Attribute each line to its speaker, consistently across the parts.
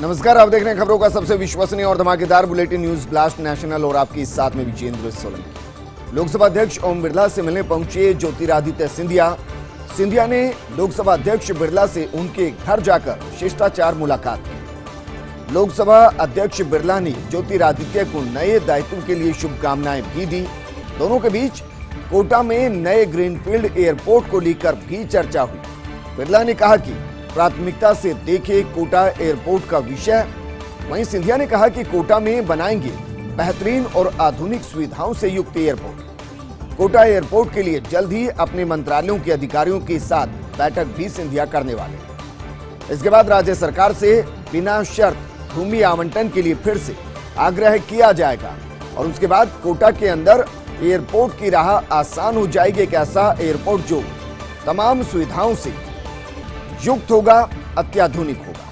Speaker 1: नमस्कार, आप देख रहे हैं खबरों का सबसे विश्वसनीय और धमाकेदार बुलेटिन न्यूज ब्लास्ट नेशनल और आपके साथ में विजेंद्र सोलंकी। लोकसभा अध्यक्ष ओम बिरला से मिलने पहुंचे ज्योतिरादित्य सिंधिया ने लोकसभा अध्यक्ष बिरला से उनके घर जाकर शिष्टाचार मुलाकात की। लोकसभा अध्यक्ष बिरला ने ज्योतिरादित्य को नए दायित्व के लिए शुभकामनाएं भी दी। दोनों के बीच कोटा में नए ग्रीनफील्ड एयरपोर्ट को लेकर भी चर्चा हुई। बिरला ने कहा कि प्राथमिकता से देखे कोटा एयरपोर्ट का विषय। वहीं सिंधिया ने कहा कि कोटा में बनाएंगे बेहतरीन और आधुनिक सुविधाओं से युक्त एयरपोर्ट। कोटा एयरपोर्ट के लिए जल्द ही अपने मंत्रालयों के अधिकारियों के साथ बैठक भी सिंधिया करने वाले। इसके बाद राज्य सरकार से बिना शर्त भूमि आवंटन के लिए फिर से आग्रह किया जाएगा और उसके बाद कोटा के अंदर एयरपोर्ट की राह आसान हो जाएगी। एक ऐसा एयरपोर्ट जो तमाम सुविधाओं से युक्त होगा, अत्याधुनिक होगा।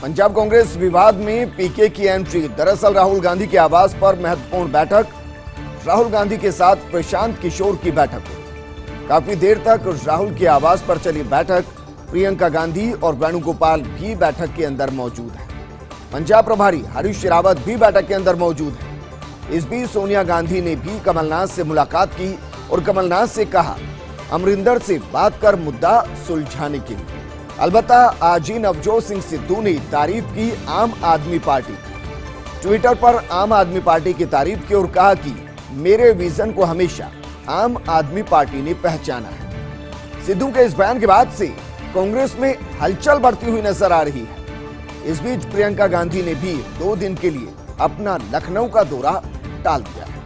Speaker 1: पंजाब कांग्रेस विवाद में पीके की एंट्री। दरअसल राहुल गांधी के आवास पर महत्वपूर्ण बैठक। राहुल गांधी के साथ प्रशांत किशोर की बैठक हुई। काफी देर तक राहुल के आवास पर चली बैठक। प्रियंका गांधी और वेणुगोपाल भी बैठक के अंदर मौजूद हैं। पंजाब प्रभारी हरीश रावत भी बैठक के अंदर मौजूद हैं। इस बीच सोनिया गांधी ने भी कमलनाथ से मुलाकात की और कमलनाथ से कहा अमरिंदर से बात कर मुद्दा सुलझाने के लिए। अलबत्ता आज ही नवजोत सिंह सिद्धू ने तारीफ की आम आदमी पार्टी। ट्विटर पर आम आदमी पार्टी की तारीफ की और कहा कि मेरे विजन को हमेशा आम आदमी पार्टी ने पहचाना है। सिद्धू के इस बयान के बाद से कांग्रेस में हलचल बढ़ती हुई नजर आ रही है। इस बीच प्रियंका गांधी ने भी 2 दिन के लिए अपना लखनऊ का दौरा टाल दिया है।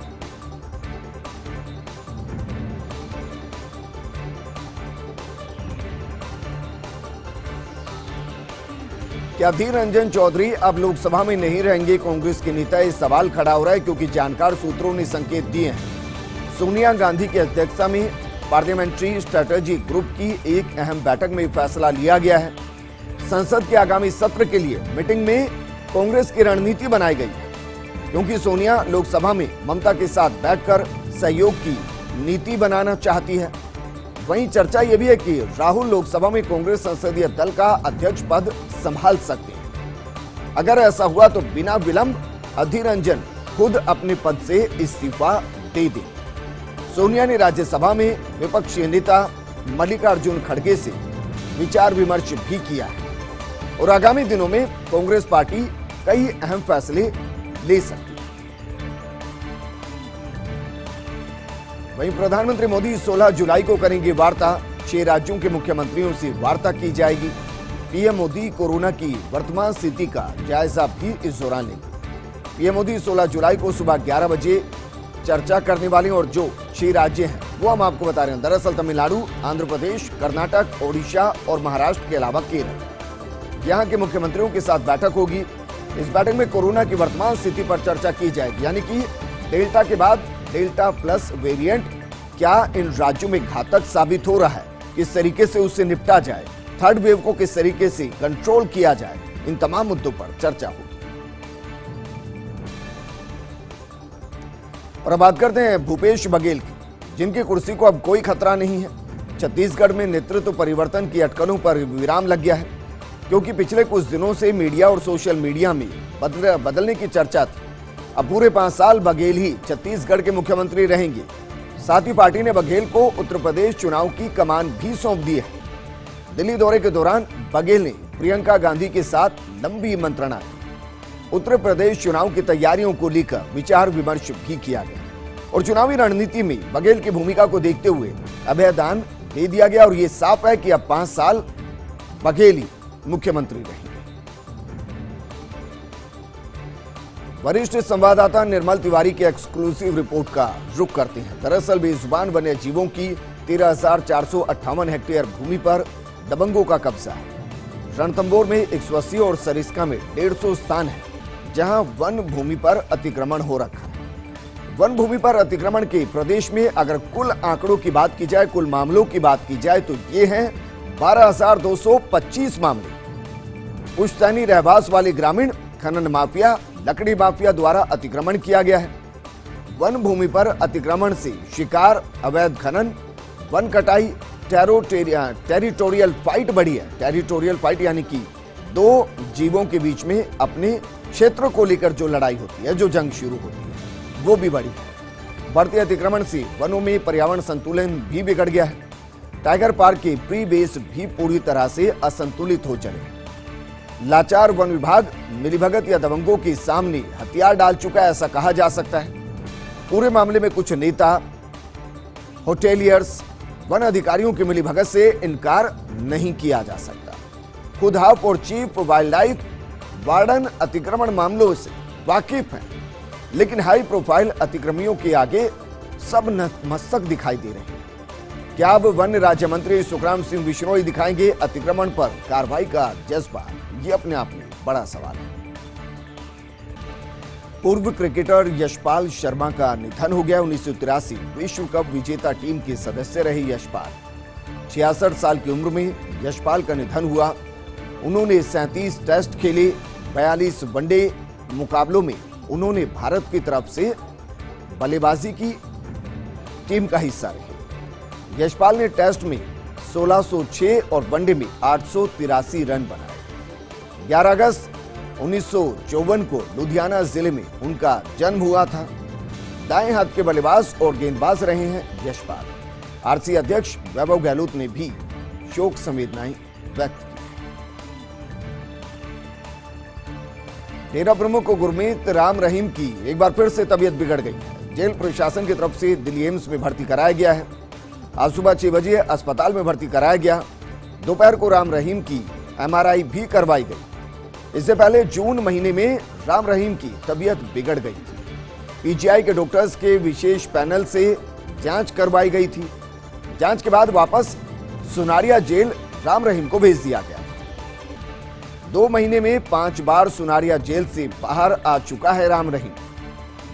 Speaker 1: क्या अधीर रंजन चौधरी अब लोकसभा में नहीं रहेंगे? कांग्रेस के नेता इस सवाल खड़ा हो रहा है क्योंकि जानकार सूत्रों ने संकेत दिए हैं। सोनिया गांधी की अध्यक्षता में पार्लियामेंट्री स्ट्रेटेजी ग्रुप की एक अहम बैठक में फैसला लिया गया है। संसद के आगामी सत्र के लिए मीटिंग में कांग्रेस की रणनीति बनाई गई है क्योंकि सोनिया लोकसभा में ममता के साथ बैठकर सहयोग की नीति बनाना चाहती है। वहीं चर्चा यह भी है कि राहुल लोकसभा में कांग्रेस संसदीय दल का अध्यक्ष पद संभाल सकते हैं। अगर ऐसा हुआ तो बिना विलंब अधीर रंजन खुद अपने पद से इस्तीफा दे दें। सोनिया ने राज्यसभा में विपक्षी नेता मल्लिकार्जुन खड़गे से विचार विमर्श भी किया है और आगामी दिनों में कांग्रेस पार्टी कई अहम फैसले ले सकती है। वहीं प्रधानमंत्री मोदी 16 जुलाई को करेंगे वार्ता। 6 राज्यों के मुख्यमंत्रियों से वार्ता की जाएगी। पीएम मोदी कोरोना की वर्तमान स्थिति का जायजा भी इस दौरान लेंगे। पीएम मोदी 16 जुलाई को सुबह 11 बजे चर्चा करने वाले और जो 6 राज्य हैं वो हम आपको बता रहे हैं। दरअसल तमिलनाडु, आंध्र प्रदेश, कर्नाटक, ओडिशा और महाराष्ट्र के अलावा केरल, यहाँ के मुख्यमंत्रियों के साथ बैठक होगी। इस बैठक में कोरोना की वर्तमान स्थिति पर चर्चा की जाएगी, यानी कि डेल्टा के बाद डेल्टा प्लस वेरिएंट क्या इन राज्यों में घातक साबित हो रहा है, किस तरीके से उससे निपटा जाए, थर्ड वेव को किस तरीके से कंट्रोल किया जाए, इन तमाम मुद्दों पर चर्चा होगी। और अब बात करते हैं भूपेश बघेल की, जिनकी कुर्सी को अब कोई खतरा नहीं है। छत्तीसगढ़ में नेतृत्व परिवर्तन की अटकलों पर विराम लग गया है क्योंकि पिछले कुछ दिनों से मीडिया और सोशल मीडिया में बदलने की चर्चा थी। अब पूरे 5 साल बघेल ही छत्तीसगढ़ के मुख्यमंत्री रहेंगे। साथ ही पार्टी ने बघेल को उत्तर प्रदेश चुनाव की कमान भी सौंप दी है। दिल्ली दौरे के दौरान बघेल ने प्रियंका गांधी के साथ लंबी मंत्रणा की। उत्तर प्रदेश चुनाव की तैयारियों को लेकर विचार विमर्श भी किया गया और चुनावी रणनीति में बघेल की भूमिका को देखते हुए अभयदान दे दिया गया और ये साफ है कि अब 5 साल बघेल ही मुख्यमंत्री रहेंगे। वरिष्ठ संवाददाता निर्मल तिवारी के एक्सक्लूसिव रिपोर्ट का रुख करते हैं। दरअसल बेजुबान वन्य जीवों की 13,458 हेक्टेयर भूमि पर दबंगों का कब्जा है। रणथंभौर में 180 और सरिस्का में 150 स्थान है जहां वन भूमि पर अतिक्रमण हो रखा है। वन भूमि पर अतिक्रमण के प्रदेश में अगर कुल आंकड़ों की बात की जाए, कुल मामलों की बात की जाए तो ये हैं 12,225 मामले। पुश्तैनी रहवास वाले ग्रामीण, खनन माफिया, लकड़ी माफिया द्वारा अतिक्रमण किया गया है। वन भूमि पर अतिक्रमण से शिकार, अवैध खनन, वन कटाई, टेरिटोरियल फाइट बढ़ी है। टेरिटोरियल फाइट यानी कि दो जीवों के बीच में अपने क्षेत्र को लेकर जो लड़ाई होती है, जो जंग शुरू होती है, वो भी बढ़ी है। बढ़ते अतिक्रमण से वनों में पर्यावरण संतुलन भी बिगड़ गया है। टाइगर पार्क के प्री बेस भी पूरी तरह से असंतुलित हो चले हैं। लाचार वन विभाग मिलीभगत या दबंगों के सामने हथियार डाल चुका है, ऐसा कहा जा सकता है। पूरे मामले में कुछ नेता, होटेलियर्स, वन अधिकारियों की मिलीभगत से इनकार नहीं किया जा सकता। खुद हाफ और चीफ वाइल्ड लाइफ वार्डन अतिक्रमण मामलों से वाकिफ हैं, लेकिन हाई प्रोफाइल अतिक्रमियों के आगे सब नतमस्तक दिखाई दे रहे हैं। क्या अब वन राज्य मंत्री सुखराम सिंह बिश्नोई दिखाएंगे अतिक्रमण पर कार्रवाई का जज्बा? ये अपने आप में बड़ा सवाल है। पूर्व क्रिकेटर यशपाल शर्मा का निधन हो गया। 1983 विश्व कप विजेता टीम के सदस्य रहे यशपाल। 66 साल की उम्र में यशपाल का निधन हुआ। उन्होंने 37 टेस्ट खेले, 42 वनडे मुकाबलों में उन्होंने भारत की तरफ से बल्लेबाजी की टीम का हिस्सा रहे। यशपाल ने टेस्ट में 1606 और वनडे में 883 रन बनाए। 11 अगस्त 1954 को लुधियाना जिले में उनका जन्म हुआ था। दाएं हाथ के बल्लेबाज और गेंदबाज रहे हैं यशपाल। आरसीए अध्यक्ष वैभव गहलोत ने भी शोक संवेदनाएं व्यक्त की। डेरा प्रमुख गुरमीत राम रहीम की एक बार फिर से तबीयत बिगड़ गई है। जेल प्रशासन की तरफ से दिल्ली एम्स में भर्ती कराया गया है। आज सुबह 6 बजे अस्पताल में भर्ती कराया गया। दोपहर को राम रहीम की एमआरआई भी करवाई गई। इससे पहले जून महीने में राम रहीम की तबीयत बिगड़ गई थी। पीजीआई के डॉक्टर्स के विशेष पैनल से जांच करवाई गई थी। जांच के बाद वापस सुनारिया जेल राम रहीम को भेज दिया गया। 2 महीने में 5 बार सुनारिया जेल से बाहर आ चुका है राम रहीम।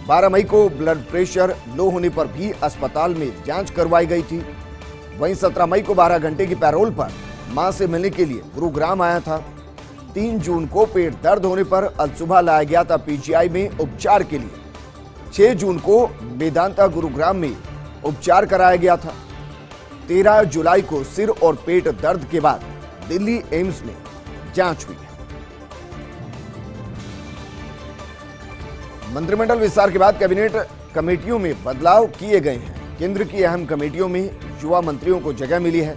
Speaker 1: 12 मई को ब्लड प्रेशर लो होने पर भी अस्पताल में जांच करवाई गई थी। वहीं 17 मई को 12 घंटे की पैरोल पर मां से मिलने के लिए गुरुग्राम आया था। 3 जून को पेट दर्द होने पर अल सुबह लाया गया था पीजीआई में उपचार के लिए। 6 जून को वेदांता गुरुग्राम में उपचार कराया गया था। 13 जुलाई को सिर और पेट दर्द के बाद दिल्ली एम्स में जांच हुई है। मंत्रिमंडल विस्तार के बाद कैबिनेट कमेटियों में बदलाव किए गए हैं। केंद्र की अहम कमेटियों में युवा मंत्रियों को जगह मिली है।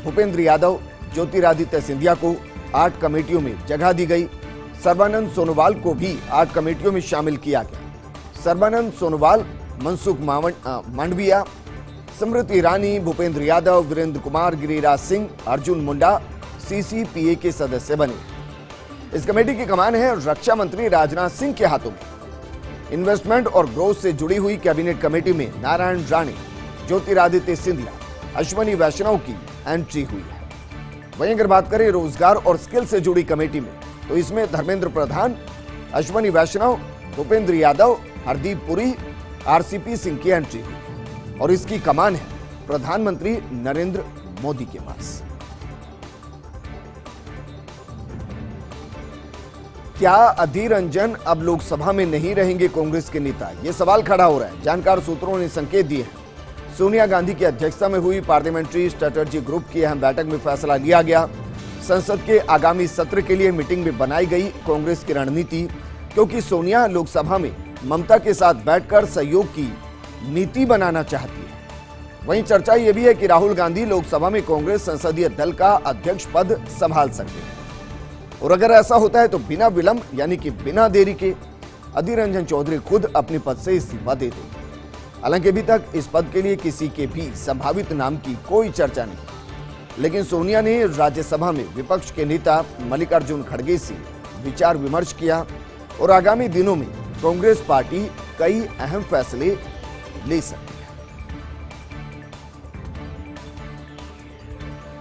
Speaker 1: भूपेंद्र यादव, ज्योतिरादित्य सिंधिया को 8 कमेटियों में जगह दी गई। सर्बानंद सोनोवाल को भी 8 कमेटियों में शामिल किया गया। सर्बानंद सोनोवाल, मनसुख मांडविया, स्मृति ईरानी, भूपेंद्र यादव, वीरेंद्र कुमार, गिरिराज सिंह, अर्जुन मुंडा सीसीपीए के सदस्य बने। इस कमेटी की कमान है रक्षा मंत्री राजनाथ सिंह के हाथों में। इन्वेस्टमेंट और ग्रोथ से जुड़ी हुई कैबिनेट कमेटी में नारायण राणे, ज्योतिरादित्य सिंधिया, अश्वनी वैष्णव की एंट्री हुई है। वहीं अगर बात करें रोजगार और स्किल से जुड़ी कमेटी में, तो इसमें धर्मेंद्र प्रधान, अश्वनी वैष्णव, भूपेंद्र यादव, हरदीप पुरी, आरसीपी सिंह की एंट्री हुई और इसकी कमान है प्रधानमंत्री नरेंद्र मोदी के पास। क्या अधीर रंजन अब लोकसभा में नहीं रहेंगे कांग्रेस के नेता? ये सवाल खड़ा हो रहा है। जानकार सूत्रों ने संकेत दिए हैं। सोनिया गांधी की अध्यक्षता में हुई पार्लियामेंट्री स्ट्रेटजी ग्रुप की अहम बैठक में फैसला लिया गया। संसद के आगामी सत्र के लिए मीटिंग में बनाई गई कांग्रेस की रणनीति, क्योंकि सोनिया लोकसभा में ममता के साथ बैठकर सहयोग की नीति बनाना चाहती है। वहीं चर्चा यह भी है कि राहुल गांधी लोकसभा में कांग्रेस संसदीय दल का अध्यक्ष पद संभाल सकते हैं। और अगर ऐसा होता है तो बिना विलंब यानी कि बिना देरी के अधीर रंजन चौधरी खुद अपने पद से इस्तीफा दे देंगे। हालांकि अभी तक इस पद के लिए किसी के भी संभावित नाम की कोई चर्चा नहीं, लेकिन सोनिया ने राज्यसभा में विपक्ष के नेता मल्लिकार्जुन खड़गे से विचार विमर्श किया और आगामी दिनों में कांग्रेस पार्टी कई अहम फैसले ले सकती है।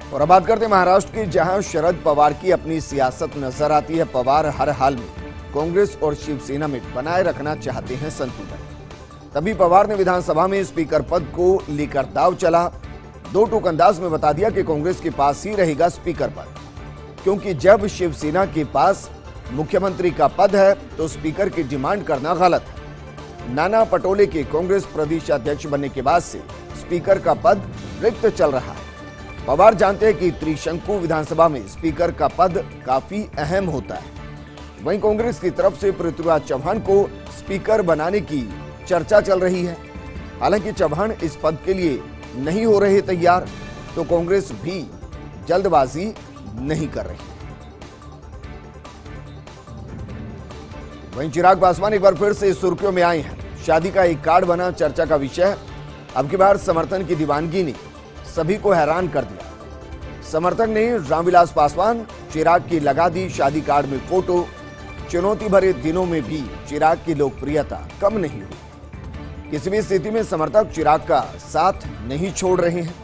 Speaker 1: और अब बात करते हैं महाराष्ट्र की, जहां शरद पवार की अपनी सियासत नजर आती है। पवार हर हाल में कांग्रेस और शिवसेना में बनाए रखना चाहते हैं संतुलन। तभी पवार ने विधानसभा में स्पीकर पद को लेकर दाव चला। 2 टूक अंदाज में बता दिया कि कांग्रेस के पास ही रहेगा स्पीकर पद, क्योंकि जब शिवसेना के पास मुख्यमंत्री का पद है तो स्पीकर की डिमांड करना गलत है। नाना पटोले के कांग्रेस प्रदेश अध्यक्ष बनने के बाद से स्पीकर का पद रिक्त चल रहा है। पवार जानते हैं कि त्रिशंकु विधानसभा में स्पीकर का पद काफी अहम होता है। वहीं कांग्रेस की तरफ से पृथ्वीराज चौहान को स्पीकर बनाने की चर्चा चल रही है। हालांकि चौहान इस पद के लिए नहीं हो रहे तैयार, तो कांग्रेस भी जल्दबाजी नहीं कर रही। वहीं चिराग पासवान एक बार फिर से सुर्खियों में आए हैं। शादी का एक कार्ड बना चर्चा का विषय। अब की बार समर्थन की दीवानगी ने सभी को हैरान कर दिया। समर्थक ने रामविलास पासवान चिराग की लगा दी शादी कार्ड में फोटो। चुनौती भरे दिनों में भी चिराग की लोकप्रियता कम नहीं हुई। किसी भी स्थिति में समर्थक चिराग का साथ नहीं छोड़ रहे हैं।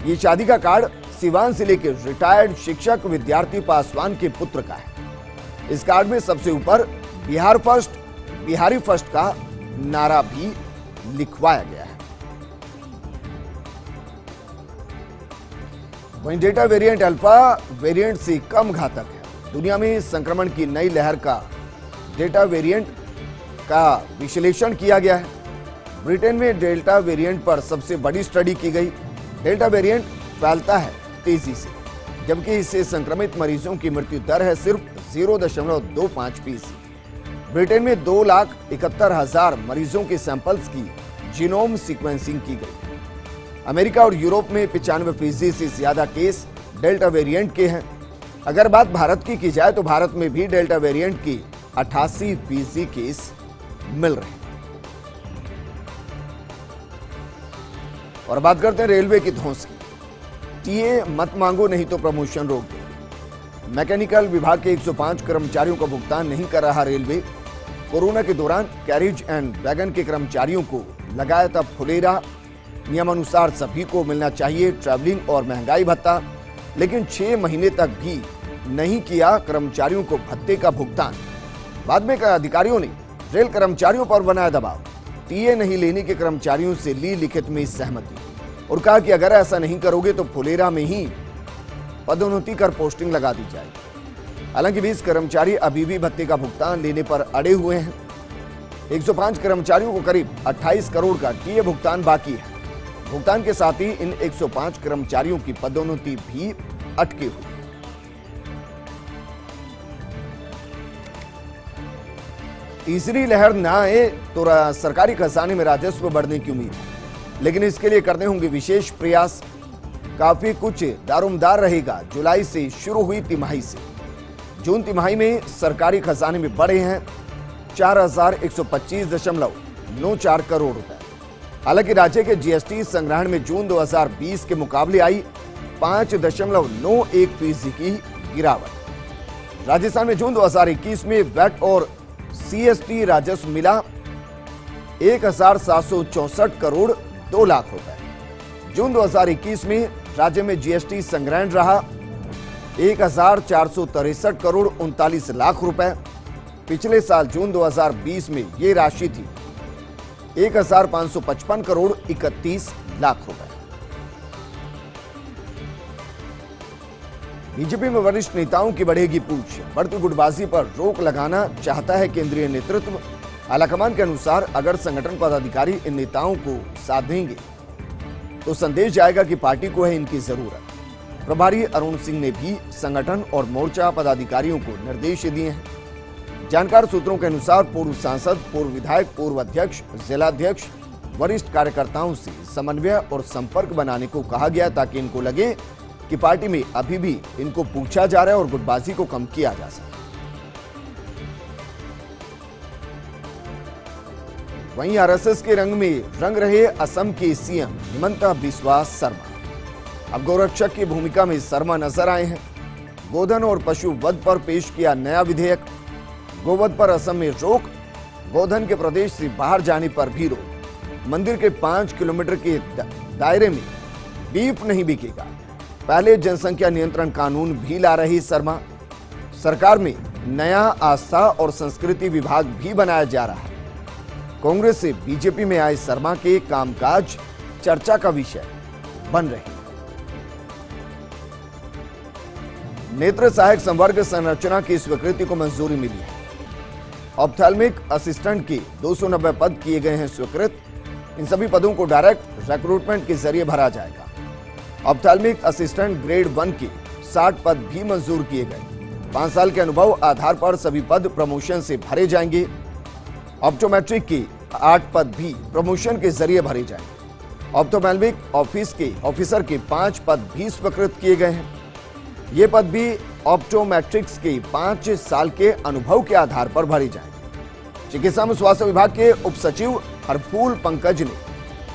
Speaker 1: ये शादी का कार्ड सिवान जिले के रिटायर्ड शिक्षक विद्यार्थी पासवान के पुत्र का है। इस कार्ड में सबसे ऊपर बिहारी फर्स्ट का नारा भी लिखवाया गया है। वहीं डेल्टा वेरिएंट अल्फा वेरिएंट से कम घातक है। दुनिया में संक्रमण की नई लहर का डेल्टा वेरिएंट का विश्लेषण किया गया है। ब्रिटेन में डेल्टा वेरिएंट पर सबसे बड़ी स्टडी की गई। डेल्टा वेरिएंट फैलता है तेजी से, जबकि इससे संक्रमित मरीजों की मृत्यु दर है सिर्फ 0.25%। ब्रिटेन में 2,71,000 मरीजों के सैंपल्स की जीनोम सीक्वेंसिंग की गई। अमेरिका और यूरोप में 95% से ज्यादा केस डेल्टा वेरिएंट के हैं। अगर बात भारत की जाए तो भारत में भी डेल्टा वेरिएंट के 88% केस मिल रहे हैं। और बात करते हैं रेलवे की धौंस की। टीए मत मांगो नहीं तो प्रमोशन रोक दो। मैकेनिकल विभाग के 105 कर्मचारियों का भुगतान नहीं कर रहा रेलवे। कोरोना के दौरान कैरिज एंड वैगन के कर्मचारियों को लगाया था फुलेरा। नियमानुसार सभी को मिलना चाहिए ट्रैवलिंग और महंगाई भत्ता, लेकिन 6 महीने तक भी नहीं किया कर्मचारियों को भत्ते का भुगतान। बाद में अधिकारियों ने रेल कर्मचारियों पर बनाया दबाव। टीए नहीं लेने के कर्मचारियों से ली लिखित में सहमति और कहा कि अगर ऐसा नहीं करोगे तो फुलेरा में ही पदोन्नति कर पोस्टिंग लगा दी जाएगी। हालांकि 20 कर्मचारी अभी भी भत्ते का भुगतान लेने पर अड़े हुए हैं। 105 कर्मचारियों को करीब 28 करोड़ का टीए भुगतान बाकी है। भुगतान के साथ ही इन 105 कर्मचारियों की पदोन्नति भी अटकी हुई। तीसरी लहर न आए तो सरकारी खजाने में राजस्व बढ़ने की उम्मीद है, लेकिन इसके लिए करने होंगे विशेष प्रयास। काफी कुछ दारोमदार रहेगा जुलाई से शुरू हुई तिमाही से। जून तिमाही में सरकारी खजाने में बढ़े हैं 4,125.94 करोड़ रुपए। हालांकि राज्य के जीएसटी संग्रहण में जून 2020 के मुकाबले आई 5.91% की गिरावट। राजस्थान में जून 2021 में वैट और सीएसटी राजस्व मिला 1,764 करोड़ 2 लाख रुपए। जून 2021 में राज्य में जीएसटी संग्रहण रहा 1,463 करोड़ 39 लाख रुपए। पिछले साल जून 2020 में ये राशि थी 1,555 करोड़ 31 लाख रुपए। बीजेपी में वरिष्ठ नेताओं की बढ़ेगी पूछ। बढ़ती गुटबाजी पर रोक लगाना चाहता है केंद्रीय नेतृत्व। आलाकमान के अनुसार अगर संगठन पदाधिकारी इन नेताओं को साथ देंगे तो संदेश जाएगा कि पार्टी को है इनकी जरूरत। प्रभारी अरुण सिंह ने भी संगठन और मोर्चा पदाधिकारियों को निर्देश दिए हैं। जानकार सूत्रों के अनुसार पूर्व सांसद, पूर्व विधायक, पूर्व अध्यक्ष, जिलाध्यक्ष, वरिष्ठ कार्यकर्ताओं से समन्वय और संपर्क बनाने को कहा गया ताकि इनको लगे कि पार्टी में अभी भी इनको पूछा जा रहा है और गुटबाजी को कम किया जा सके। वहीं आरएसएस के रंग में रंग रहे असम के सीएम हिमंता बिस्वा शर्मा। अब गोरक्षक की भूमिका में शर्मा नजर आए हैं। गोधन और पशु वध पर पेश किया नया विधेयक। गोवध पर असम में रोक, गोधन के प्रदेश से बाहर जाने पर भी रोक। मंदिर के 5 किलोमीटर के दायरे में बीफ नहीं बिकेगा। पहले जनसंख्या नियंत्रण कानून भी ला रही शर्मा। सरकार में नया आस्था और संस्कृति विभाग भी बनाया जा रहा है। कांग्रेस से बीजेपी में आए शर्मा के कामकाज चर्चा का विषय बन रहे हैं। नेत्र सहायक संवर्ग संरचना की स्वीकृति को मंजूरी मिली है। ऑप्थेल्मिक असिस्टेंट के 290 पद किए गए हैं स्वीकृत। इन सभी पदों को डायरेक्ट रिक्रूटमेंट के जरिए भरा जाएगा। ऑप्थेल्मिक असिस्टेंट ग्रेड 1 के 60 पद भी मंजूर किए गए। 5 साल के अनुभव आधार पर सभी पद प्रमोशन से भरे जाएंगे। ऑप्टोमेट्रिक के 8 पद भी प्रमोशन के जरिए भरे जाएंगे। ऑप्थेल्मिक ऑफिस के ऑफिसर के 5 पद भी स्वीकृत किए गए हैं। ये पद भी ऑप्टोमेट्रिक्स के 5 साल के अनुभव के आधार पर भरे जाएंगे। चिकित्सा एवं स्वास्थ्य विभाग के उप सचिव हरफूल पंकज ने